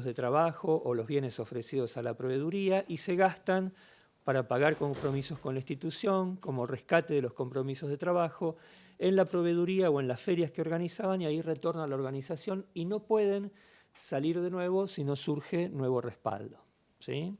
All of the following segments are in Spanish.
de trabajo o los bienes ofrecidos a la proveeduría y se gastan para pagar compromisos con la institución, como rescate de los compromisos de trabajo, en la proveeduría o en las ferias que organizaban, y ahí retornan a la organización y no pueden salir de nuevo si no surge nuevo respaldo, ¿sí?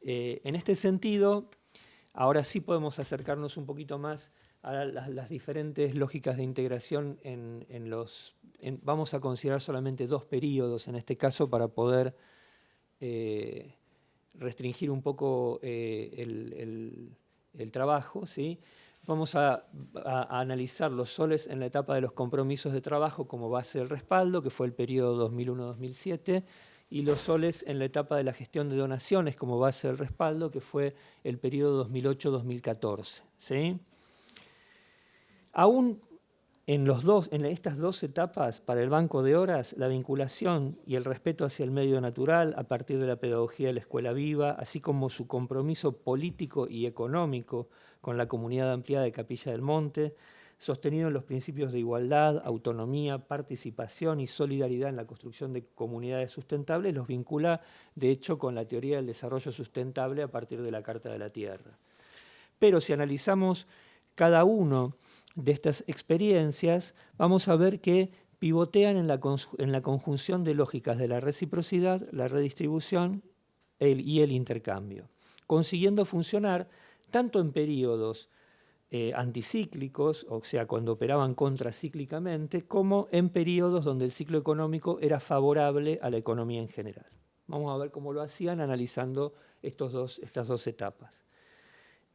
En este sentido, ahora sí podemos acercarnos un poquito más a las diferentes lógicas de integración vamos a considerar solamente 2 periodos en este caso para poder restringir un poco el trabajo, ¿sí? Vamos a analizar los soles en la etapa de los compromisos de trabajo como base del respaldo, que fue el periodo 2001-2007, y los soles en la etapa de la gestión de donaciones como base del respaldo, que fue el periodo 2008-2014, ¿sí? Aún en estas 2 etapas, para el banco de horas, la vinculación y el respeto hacia el medio natural a partir de la pedagogía de la escuela viva, así como su compromiso político y económico con la comunidad ampliada de Capilla del Monte, sostenido en los principios de igualdad, autonomía, participación y solidaridad en la construcción de comunidades sustentables, los vincula, de hecho, con la teoría del desarrollo sustentable a partir de la Carta de la Tierra. Pero si analizamos cada uno de estas experiencias, vamos a ver que pivotean en la conjunción de lógicas de la reciprocidad, la redistribución y el intercambio, consiguiendo funcionar tanto en periodos anticíclicos, o sea, cuando operaban contracíclicamente, como en periodos donde el ciclo económico era favorable a la economía en general. Vamos a ver cómo lo hacían analizando estas dos etapas.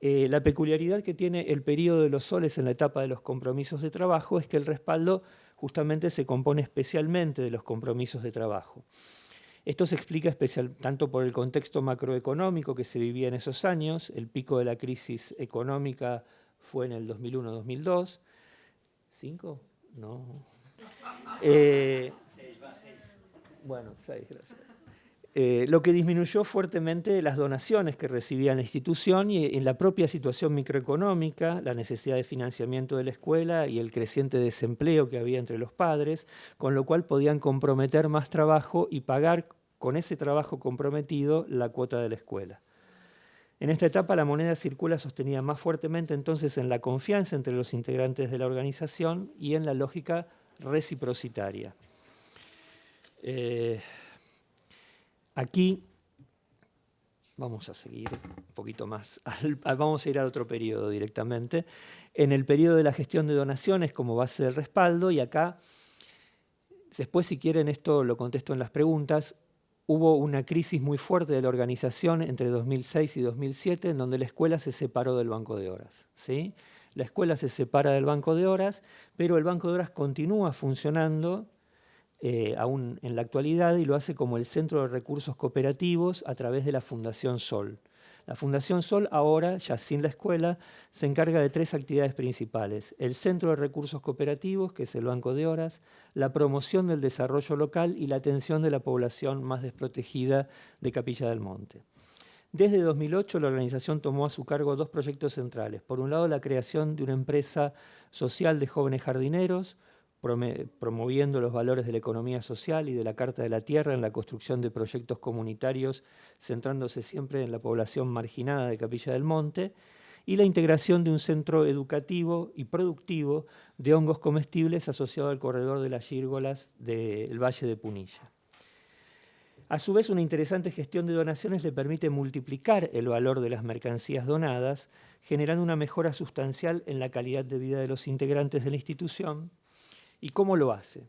La peculiaridad que tiene el periodo de los soles en la etapa de los compromisos de trabajo es que el respaldo justamente se compone especialmente de los compromisos de trabajo. Esto se explica tanto por el contexto macroeconómico que se vivía en esos años. El pico de la crisis económica fue en el 2001-2002. ¿5? No. 6. Bueno, 6, gracias. Lo que disminuyó fuertemente las donaciones que recibía la institución y en la propia situación microeconómica, la necesidad de financiamiento de la escuela y el creciente desempleo que había entre los padres, con lo cual podían comprometer más trabajo y pagar con ese trabajo comprometido la cuota de la escuela. En esta etapa la moneda circula sostenida más fuertemente entonces en la confianza entre los integrantes de la organización y en la lógica reciprocitaria. Aquí vamos a seguir un poquito más, vamos a ir al otro periodo directamente. En el periodo de la gestión de donaciones como base del respaldo, y acá, después si quieren esto lo contesto en las preguntas, hubo una crisis muy fuerte de la organización entre 2006 y 2007 en donde la escuela se separó del banco de horas, ¿sí? La escuela se separa del banco de horas, pero el banco de horas continúa funcionando aún en la actualidad y lo hace como el Centro de Recursos Cooperativos a través de la Fundación Sol. La Fundación Sol ahora, ya sin la escuela, se encarga de 3 actividades principales: el Centro de Recursos Cooperativos, que es el Banco de Horas, la promoción del desarrollo local y la atención de la población más desprotegida de Capilla del Monte. Desde 2008 la organización tomó a su cargo 2 proyectos centrales. Por un lado, la creación de una empresa social de jóvenes jardineros, promoviendo los valores de la economía social y de la Carta de la Tierra en la construcción de proyectos comunitarios, centrándose siempre en la población marginada de Capilla del Monte, y la integración de un centro educativo y productivo de hongos comestibles asociado al corredor de las gírgolas del Valle de Punilla. A su vez, una interesante gestión de donaciones le permite multiplicar el valor de las mercancías donadas, generando una mejora sustancial en la calidad de vida de los integrantes de la institución. ¿Y cómo lo hace?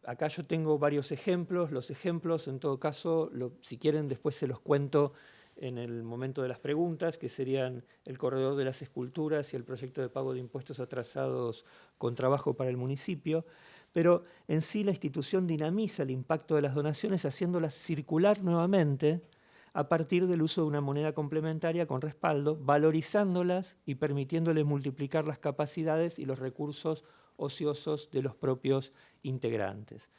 Acá yo tengo varios ejemplos. Los ejemplos, en todo caso, si quieren después se los cuento en el momento de las preguntas, que serían el corredor de las esculturas y el proyecto de pago de impuestos atrasados con trabajo para el municipio. Pero en sí la institución dinamiza el impacto de las donaciones haciéndolas circular nuevamente a partir del uso de una moneda complementaria con respaldo, valorizándolas y permitiéndoles multiplicar las capacidades y los recursos ociosos de los propios integrantes.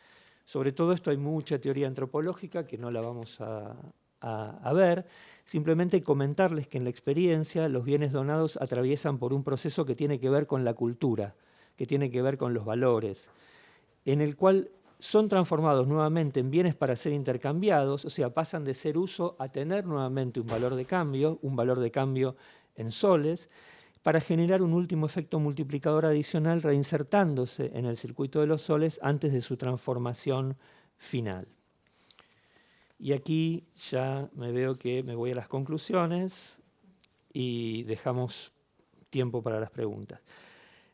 Sobre todo esto hay mucha teoría antropológica que no la vamos a ver, simplemente comentarles que en la experiencia los bienes donados atraviesan por un proceso que tiene que ver con la cultura, que tiene que ver con los valores, en el cual son transformados nuevamente en bienes para ser intercambiados, o sea, pasan de ser uso a tener nuevamente un valor de cambio en soles, para generar un último efecto multiplicador adicional reinsertándose en el circuito de los soles antes de su transformación final. Y aquí ya me veo que me voy a las conclusiones y dejamos tiempo para las preguntas.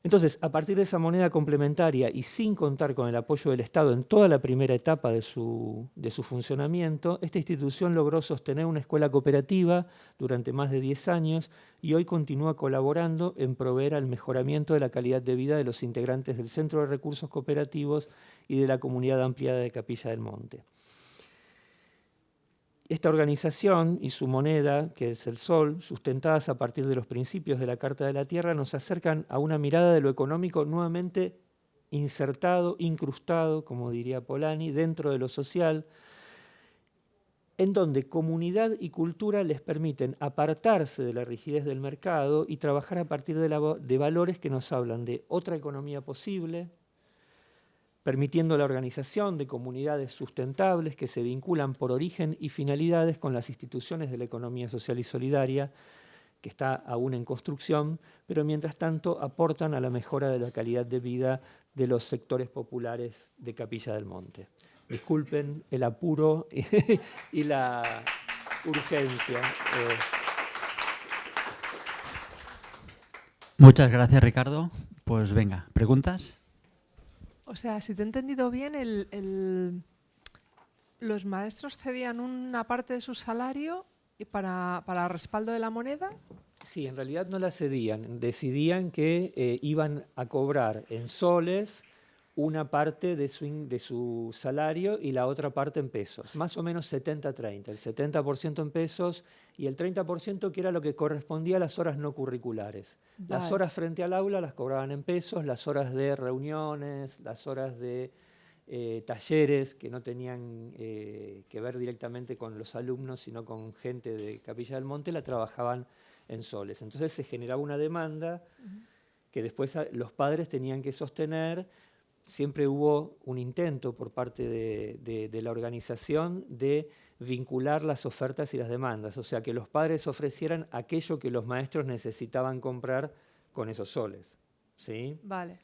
Entonces, a partir de esa moneda complementaria y sin contar con el apoyo del Estado en toda la primera etapa de su funcionamiento, esta institución logró sostener una escuela cooperativa durante más de 10 años y hoy continúa colaborando en proveer al mejoramiento de la calidad de vida de los integrantes del Centro de Recursos Cooperativos y de la comunidad ampliada de Capilla del Monte. Esta organización y su moneda, que es el sol, sustentadas a partir de los principios de la Carta de la Tierra, nos acercan a una mirada de lo económico nuevamente insertado, incrustado, como diría Polanyi, dentro de lo social, en donde comunidad y cultura les permiten apartarse de la rigidez del mercado y trabajar a partir de valores que nos hablan de otra economía posible, permitiendo la organización de comunidades sustentables que se vinculan por origen y finalidades con las instituciones de la economía social y solidaria, que está aún en construcción, pero mientras tanto aportan a la mejora de la calidad de vida de los sectores populares de Capilla del Monte. Disculpen el apuro y la urgencia. Muchas gracias, Ricardo. Pues venga, ¿preguntas? O sea, si te he entendido bien, los maestros cedían una parte de su salario para respaldo de la moneda. Sí, en realidad no la cedían. Decidían que iban a cobrar en soles una parte de su salario y la otra parte en pesos. Más o menos 70-30. El 70% en pesos y el 30% que era lo que correspondía a las horas no curriculares. Vale. Las horas frente al aula las cobraban en pesos, las horas de reuniones, las horas de talleres que no tenían que ver directamente con los alumnos, sino con gente de Capilla del Monte, la trabajaban en soles. Entonces se generaba una demanda que después los padres tenían que sostener. Siempre hubo un intento por parte de la organización de vincular las ofertas y las demandas, o sea, que los padres ofrecieran aquello que los maestros necesitaban comprar con esos soles. ¿Sí? Vale.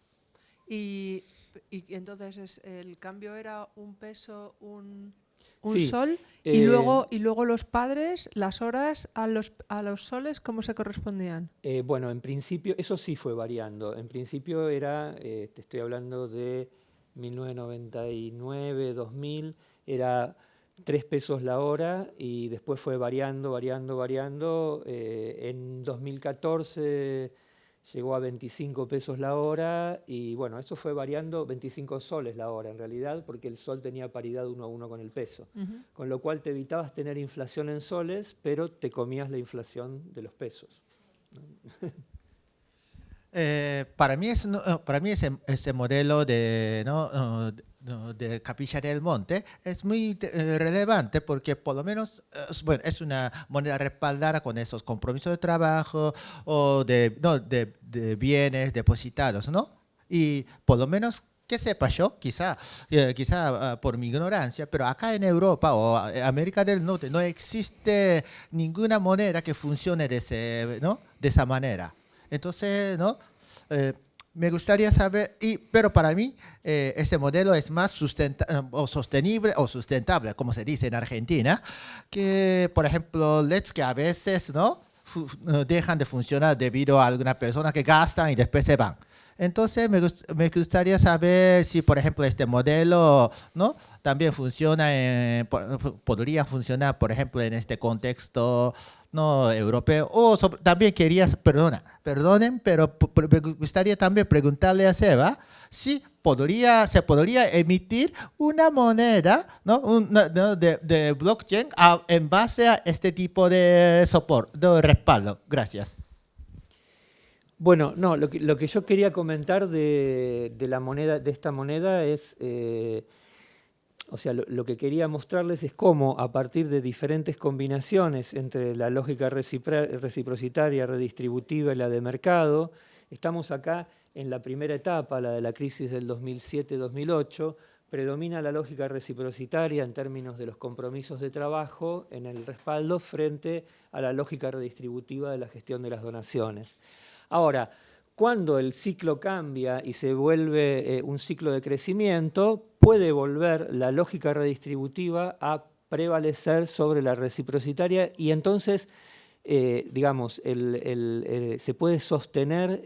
Y entonces el cambio era un peso, un Sí, sol, y luego los padres, las horas a los soles, ¿cómo se correspondían? Bueno, en principio, eso sí fue variando. En principio era, te estoy hablando de 1999, 2000, era 3 pesos la hora y después fue variando. En 2014 llegó a 25 pesos la hora y bueno, eso fue variando, 25 soles la hora en realidad, porque el sol tenía paridad 1 a 1 con el peso. Con lo cual te evitabas tener inflación en soles, pero te comías la inflación de los pesos. Para mí ese modelo de Capilla del Monte es muy relevante porque por lo menos bueno, es una moneda respaldada con esos compromisos de trabajo o de bienes depositados, ¿no? Y por lo menos que sepa yo, quizá por mi ignorancia, pero acá en Europa o América del Norte no existe ninguna moneda que funcione de esa manera. Entonces, ¿no? Me gustaría saber, pero para mí ese modelo es más sostenible o sustentable, como se dice en Argentina, que, por ejemplo, LEDs que a veces no dejan de funcionar debido a algunas personas que gastan y después se van. Entonces, me gustaría saber si, por ejemplo, este modelo, ¿no? También podría funcionar, por ejemplo, en este contexto no europeo. También perdonen, pero me gustaría también preguntarle a Seba si se podría emitir una moneda, ¿no? de blockchain en base a este tipo de soporte, de respaldo. Gracias. Bueno, no, lo que yo quería comentar de esta moneda es, o sea, lo que quería mostrarles es cómo a partir de diferentes combinaciones entre la lógica reciprocitaria, redistributiva y la de mercado, estamos acá en la primera etapa, la de la crisis del 2007-2008, predomina la lógica reciprocitaria en términos de los compromisos de trabajo en el respaldo frente a la lógica redistributiva de la gestión de las donaciones. Ahora, cuando el ciclo cambia y se vuelve un ciclo de crecimiento, puede volver la lógica redistributiva a prevalecer sobre la reciprocitaria y entonces, digamos, se puede sostener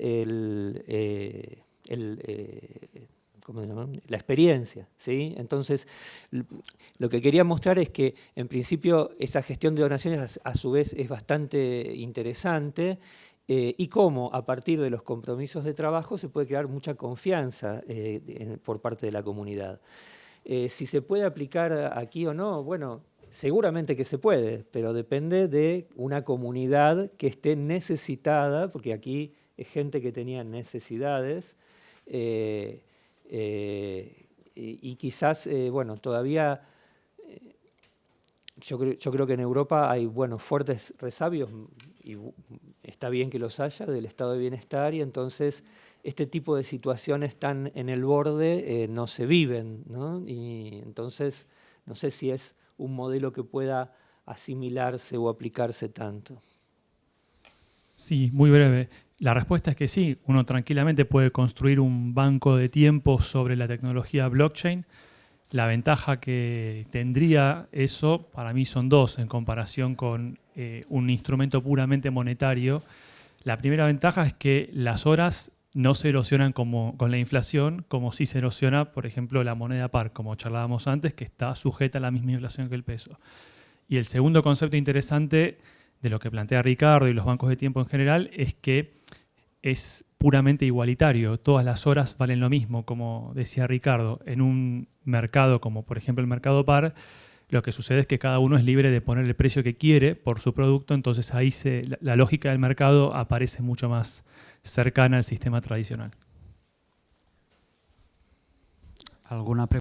la experiencia, ¿sí? Entonces, lo que quería mostrar es que, en principio, esa gestión de donaciones a su vez es bastante interesante y cómo, a partir de los compromisos de trabajo, se puede crear mucha confianza por parte de la comunidad. Si se puede aplicar aquí o no, bueno, seguramente que se puede, pero depende de una comunidad que esté necesitada, porque aquí es gente que tenía necesidades, y quizás, bueno, todavía yo creo que en Europa hay, bueno, fuertes resabios, y está bien que los haya, del estado de bienestar, y entonces este tipo de situaciones tan en el borde no se viven, ¿no? Y entonces no sé si es un modelo que pueda asimilarse o aplicarse tanto. Sí, muy breve. La respuesta es que sí, uno tranquilamente puede construir un banco de tiempo sobre la tecnología blockchain. La ventaja que tendría eso, para mí son dos en comparación con un instrumento puramente monetario. La primera ventaja es que las horas no se erosionan con la inflación, como si se erosiona, por ejemplo, la moneda par, como charlábamos antes, que está sujeta a la misma inflación que el peso. Y el segundo concepto interesante de lo que plantea Ricardo y los bancos de tiempo en general es que es puramente igualitario. Todas las horas valen lo mismo, como decía Ricardo. En un mercado como por ejemplo el mercado par, lo que sucede es que cada uno es libre de poner el precio que quiere por su producto, entonces ahí la lógica del mercado aparece mucho más cercana al sistema tradicional. ¿Alguna pregunta?